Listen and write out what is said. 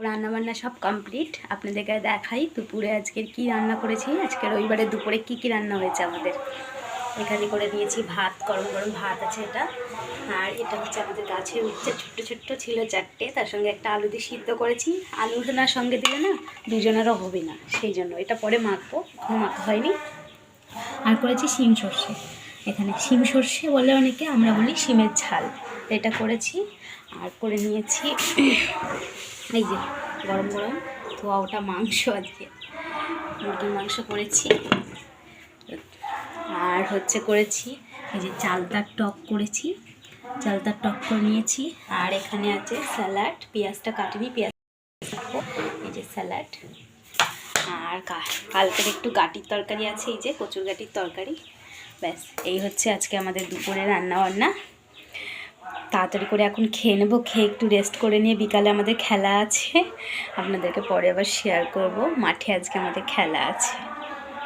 রান্নাবান্না সব কমপ্লিট। আপনাদেরকে দেখাই দুপুরে আজকের কি রান্না করেছি। আজকে রবিবারে দুপুরে কি রান্না হয়েছে আমাদের। এখানে করে নিয়েছি ভাত, গরম গরম ভাত আছে এটা। আর এটা হচ্ছে আমাদের গাছের উচ্ছে, ছোট্ট ছোট্ট ছিল 4টে, তার সঙ্গে একটা আলু দিয়ে সিদ্ধ করেছি। আলু না সঙ্গে দিলে না দুজনেরও হবে না, সেই জন্য এটা পরে মাখবো, এখনো মাখা হয়নি। আর করেছি শিম সর্ষে। এখানে শিম সর্ষে বলে অনেকে, আমরা বলি শিমের ঝাল, এটা করেছি। আর করে নিয়েছি এই যে গরম গরম ধোয়া ওটা মাংস, আজকে মুরগির মাংস করেছি। আর হচ্ছে করেছি এই যে চালতার টক করেছি, চালতার টক করে নিয়েছি। আর এখানে আছে স্যালাড, পেঁয়াজটা কাটিনি, পেঁয়াজ এই যে স্যালাড। আর কালকের একটু গাটির তরকারি আছে, এই যে কচুর গাটির তরকারি। ব্যাস, এই হচ্ছে আজকে আমাদের দুপুরে রান্নাবান্না। তাড়াতাড়ি করে এখন খেয়ে নেবো, খেয়ে একটু রেস্ট করে নিয়ে বিকালে আমাদের খেলা আছে, আপনাদেরকে পরে আবার শেয়ার করব। মাঠে আজকে আমাদের খেলা আছে।